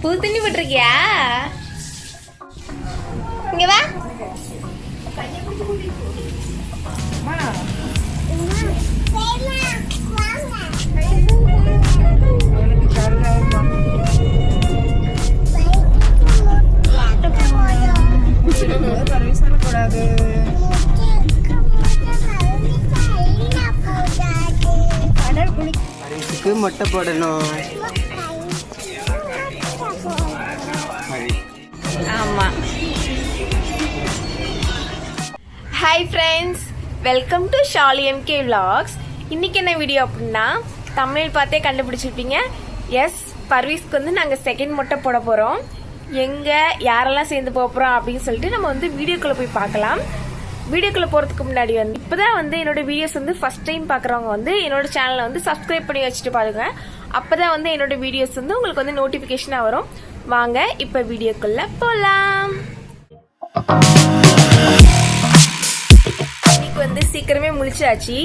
புது தண்ணி போட்டிருக்கியா? இங்க வா. மொட்டை போடணும். ஆமா. Hi friends, welcome to Shali MK vlogs. இன்னைக்கு என்ன வீடியோ அப்படின்னா, தமிழ் பார்த்தே கண்டுபிடிச்சிருப்பீங்க. எஸ், பர்வீஸ்க்கு வந்து நாங்கள் செகண்ட் மொட்டை போட போகிறோம். எங்கே யாரெல்லாம் சேர்ந்து போகிறோம் அப்படின்னு சொல்லிட்டு நம்ம வந்து வீடியோக்குள்ளே போய் பார்க்கலாம். வீடியோக்குள்ளே போகிறதுக்கு முன்னாடி வந்து இப்போ தான் வந்து என்னோட வீடியோஸ் வந்து ஃபர்ஸ்ட் டைம் பார்க்குறவங்க வந்து என்னோட சேனலை வந்து சப்ஸ்கிரைப் பண்ணி வச்சுட்டு பாருங்க. அப்போ தான் வந்து என்னோட வீடியோஸ் வந்து உங்களுக்கு வந்து நோட்டிஃபிகேஷனாக வரும். வாங்க இப்போ வீடியோக்குள்ளே போகலாம். இன்னைக்கு வந்து சீக்கிரமே முழிச்சாச்சு.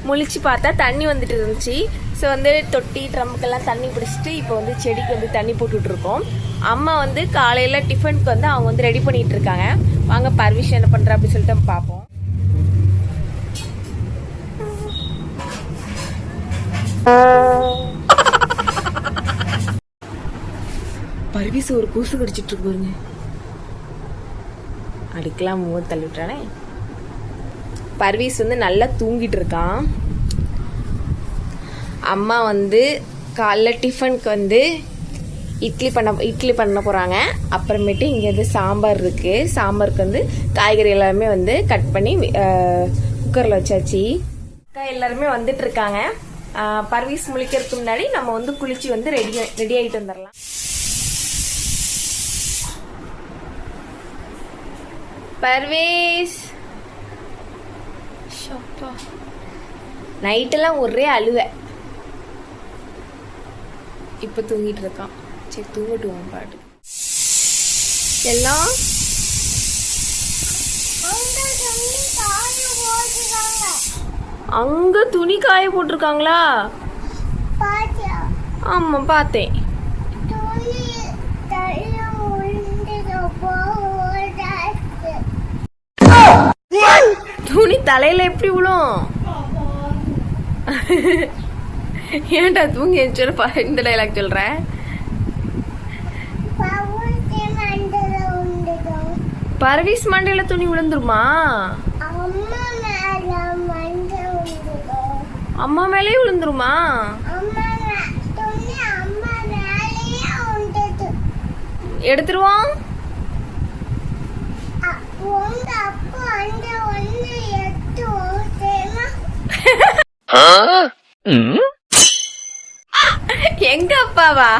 முழிச்சு பார்த்தா தண்ணி வந்துட்டு இருந்துச்சு. ஸோ வந்து தொட்டி ட்ரம்முக்கெல்லாம் தண்ணி பிடிச்சிட்டு இப்போ வந்து செடிக்கு வந்து தண்ணி போட்டுட்டு இருக்கோம். அம்மா வந்து காலையில் டிஃபனுக்கு வந்து அவங்க வந்து ரெடி பண்ணிட்டு இருக்காங்க. வாங்க பர்விஷ் என்ன பண்ற அப்படின்னு சொல்லிட்டு பார்ப்போம். பர்வீஸ் ஒரு கூசு கடிச்சிட்டு இருக்கு பாருங்க. அடுக்கலாம் மூவ் தள்ளி விட்டானே. பர்வீஸ் வந்து நல்லா தூங்கிட்டு இருக்கான். அம்மா வந்து காலைல டிஃபனுக்கு வந்து இட்லி பண்ண போகிறாங்க. அப்புறமேட்டு இங்கே வந்து சாம்பார் இருக்குது. சாம்பாருக்கு வந்து காய்கறி எல்லாருமே வந்து கட் பண்ணி குக்கரில் வச்சாச்சு. எல்லாருமே வந்துட்டு இருக்காங்க. பர்வீஸ் முழிக்கிறதுக்கு முன்னாடி நம்ம வந்து குளிச்சு வந்து ரெடி ஆகிட்டு வந்துடலாம். பர்வீஸ் நைட்டெல்லாம் ஒரே அழுவ. இப்போ தூங்கிட்டு இருக்கான். சரி தூங்கட்டும் பாட்டு. எல்லாம் அங்க துணி காய போட்டிருக்காங்களா? ஆமா பார்த்தேன். துணி தலையில எப்படி விழும்? ஏன்டா தூங்கி இந்த டைலாக் சொல்ற? பர்வீஸ் மண்டையில துணி விழுந்துருமா? அம்மா மேலேயே விழுந்துருமா? எடுத்துருவோம். எங்க அப்பாவா?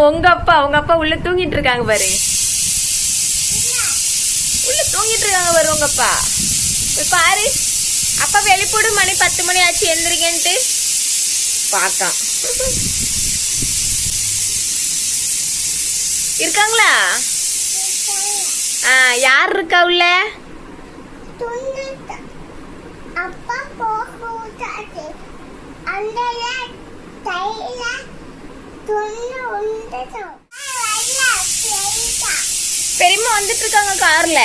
உங்க அப்பா உள்ள தூங்கிட்டு இருக்காங்க பாரு. உள்ள தூங்கிட்டு இருக்காங்க பாரு உங்க அப்பா. பாரு, அப்பா வெளிப்போடு. மணி 10 மணி ஆச்சு, எந்திரிங்கன்ட்டு பாக்கான். இருக்காங்களா? யார் இருக்கா உள்ள? பெரியம்மா வந்துட்டு இருக்காங்க. கார்ல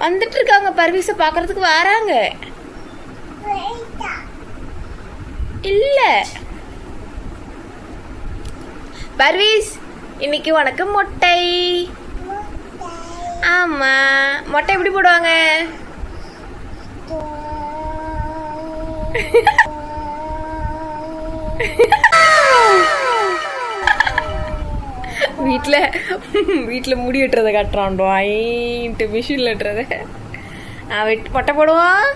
வந்துட்டு இருக்காங்க. பர்வீஸ பாக்குறதுக்கு வராங்க. இல்ல பர்வீஸ், இன்னைக்கு உனக்கு மொட்டை. ஆமா, மொட்டை எப்படி போடுவாங்க? வீட்டுல முடி வெட்டுறத காட்டுறான்டோ. ஐன்ட்டு மிஷின்ல வெட்டுறத மொட்டை போடுவான்.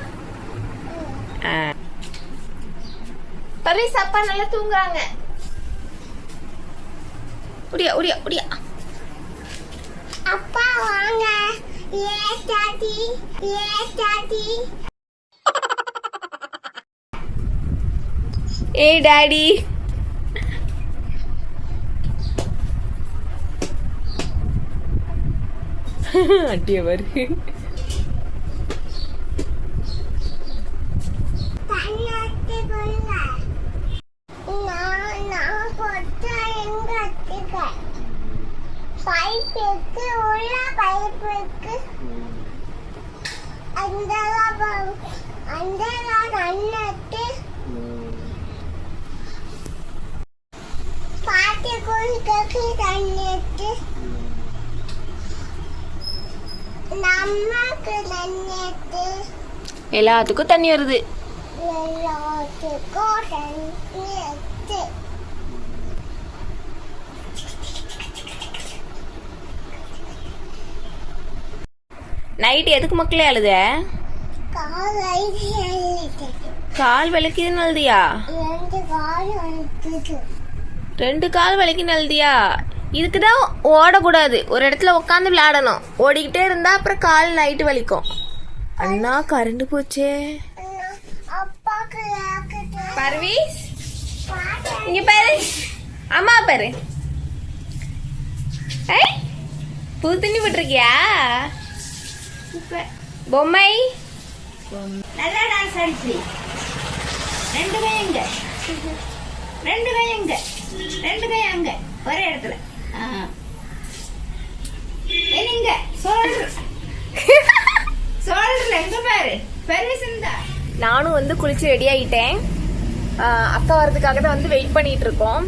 பர்வீஸ் அப்பா நல்லா தூங்குறாங்க. உடியா உடியா உடியா. அப்பா வாங்க. ஏய் டாடி. அட்டிய பாரு. பைப் இருக்கு உள்ள பைப் இருக்கு அந்த அண்ணத்து பாட்டி குளிக்க தண்ணி நமக்கு தண்ணி எல்லாத்துக்கும் தண்ணி வருது. எல்லாத்துக்கும் தண்ணி நைட் எதுக்கு மக்களே அழுத? கால் வலிக்குதுன்னு அழுதியா? 2 கால் வலிக்குன்னு அழுதியா? இதுக்குதான் ஓடக்கூடாது, ஒரு இடத்துல உட்காந்து விளையாடணும். ஓடிக்கிட்டே இருந்தா அப்புறம் கால் நைட்டு வலிக்கும். அண்ணா கரண்ட் போச்சே. பர்வீஸ் இங்க பாரு, அம்மா பாரு. புது தண்ணி போட்டிருக்கியா? பொம்மை நல்லா டான்ஸ் ஆடிச்சு. 2 கை எங்க, 2 கை எங்க, 2 கை அங்க ஒரே இடத்துல. எங்க சொல்றல எங்க பாரு பெருவிசந்தா. நானும் வந்து குளிச்சு ரெடி ஆயிட்டேன். அக்கா வரதுக்காக தான் வந்து வெயிட் பண்ணிட்டு இருக்கோம்.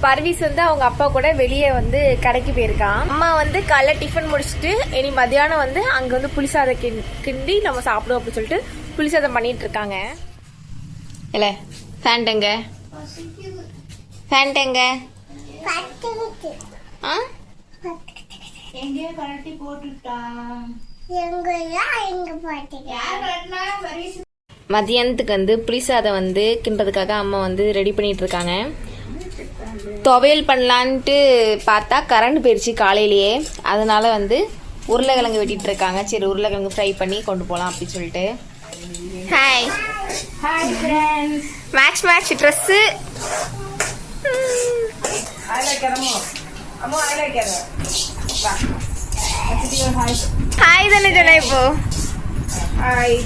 பர்வீஸ் வந்து அவங்க அப்பா கூட வெளியே வந்து கடைக்கு போயிருக்கான். அம்மா வந்து காலைல டிஃபன் முடிச்சுட்டு இனி மத்தியானம் வந்து அங்க வந்து புளிசாதம் கிண்டி நம்ம சாப்பிடுவோம் அப்படின்னு சொல்லிட்டு புளிசாதம் பண்ணிட்டு இருக்காங்க. இல்ல ஃபேண்டங்க ஃபேண்டங்க எங்கேயோ கழட்டி போட்டுட்டா. மதியானத்துக்கு வந்து புளிசாதம் வந்து கிண்டுறதுக்காக அம்மா வந்து ரெடி பண்ணிட்டு இருக்காங்க. துவையல் பண்ணலான்ட்டு பார்த்தா கரண்ட் போயிடுச்சு காலையிலேயே. அதனால வந்து உருளைக்கிழங்கு வெட்டிட்டு இருக்காங்க. சரி உருளைக்கிழங்கு ஃப்ரை பண்ணி கொண்டு போகலாம் அப்படின்னு சொல்லிட்டு. Hi hi friends. Match dress. Hi தானே ஜனா இப்போ. Hi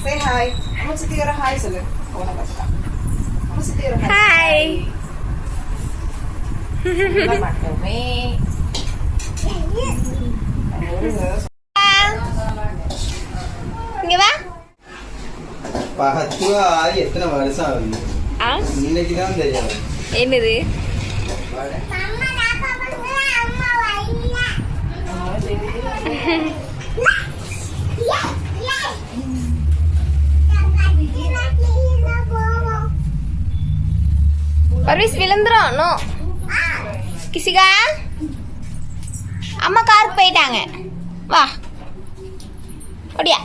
say hi. அம்மா சித்தி வர ஹாய் சொல்லு. அம்மா சித்தி வர ஹாய். மட்டுமே இங்க வா. பகத்துவா ஆகி எத்தனை வருஷம் ஆகுது? இன்னைக்குதான் தெரியும். என்னது? பர்வீஸ் விழுந்துரும். நோ கிசிகா அம்மா காருக்கு போயிட்டாங்க. வா ஓடியா.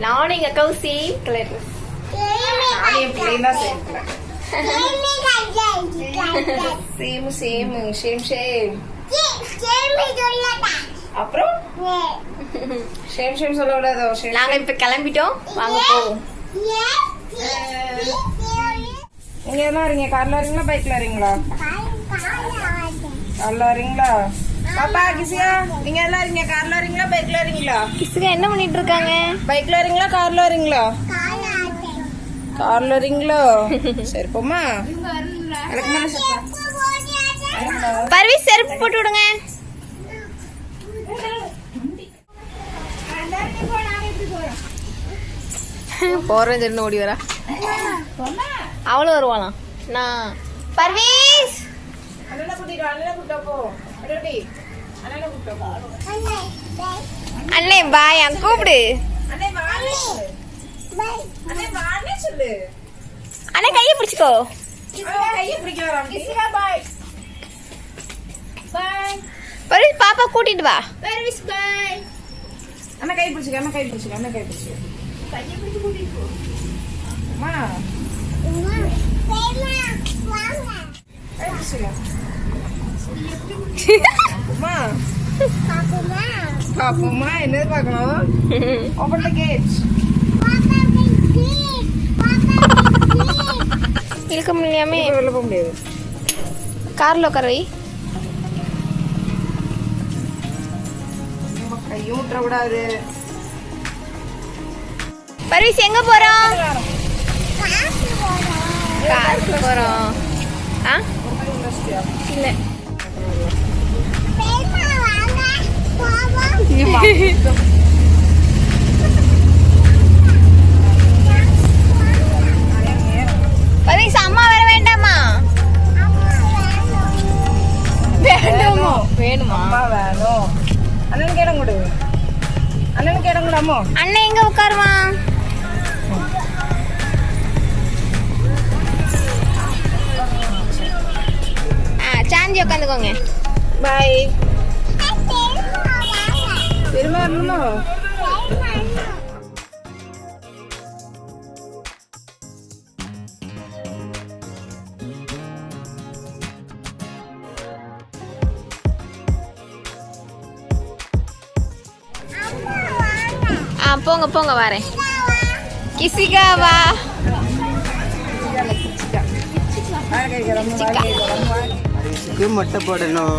நானும் எங்க அக்காவும் சேம் கலர் ட்ரெஸ். நானும் என் பிள்ளையும் தான் சேர்க்கிறேன். சேம் அப்புறம் சேம் சொல்லக்கூடாதோ? நாங்க இப்ப கிளம்பிட்டோம், வாங்க போவோம். நீங்க எல்லாம் வரீங்க? கார்ல வரீங்களா பைக்ல வரீங்களா? கார்ல வரீங்களா? பாப்பா கிசியா நீங்க எல்லாம் வரீங்க? கார்ல வரீங்களா பைக்ல வரீங்களா? கிசுகா என்ன பண்ணிட்டு இருக்காங்க? பைக்ல வரீங்களா கார்ல வரீங்களா? கார்ல வரீங்களா? சரி போமா. பர்வீஸ் செருப்பு போட்டு விடுங்க. போறேன் தெரிந்து ஓடி வரா. அவளும் வருவாளாம். நான் பர்வீஸ் அண்ணா கூட்டிட்டு போ. அண்ணா கூட்டிட்டு போ. அண்ணே பாய் அங்க கூப்பிடு. அண்ணே வான்னு சொல்லு. அண்ணே வான்னு சொல்லு. அண்ணே கையை பிடிச்சுக்கோ. கையை பிடிக்க வராம கிசியா பாய். பாய் பர்வீஸ் பாப்பா கூட்டிட்டு வா. பெருவிஸ் பாய். அண்ணா கை பிடிச்சுக்க. அண்ணா கை பிடிச்சுக்க. அண்ணா கை பிடிச்சுக்க. கையை பிடிச்சு கூட்டிட்டு போ. அம்மா கை பிடிச்சுக்க. அம்மா பாப்போமா என்னது பார்க்கணும்? Open the gate. இழுக்க முடியாமே. வெளில போக முடியாது. கார்ல உட்கார வை. கையும் விட்டுற கூடாது. பர்வீஸ் எங்க போறோம்? காசு போடுறோம். காருக்கு போறோம். ஆ இல்ல பெரியம்மா வாங்க போவோம். பரிசு அம்மா வர வேண்டாமா? வேண்டாமோ? வேணுமா? அம்மா வேணும். அண்ணனுக்கு இடம் கொடு. அண்ணனுக்கு இடம் கொடு அம்மா. அண்ணன் எங்க உட்காருவான்? சாஞ்சி உட்காந்துக்கோங்க. பாய். பெரியம்மா வாங்க. பெருமை வரணுமா? பெரியம்மா போங்க போங்க வரேன். கிசிகாவா வாங்க, கேட்கிறோம். வாங்க, கேட்கிறோம். மொட்டை போடணும்.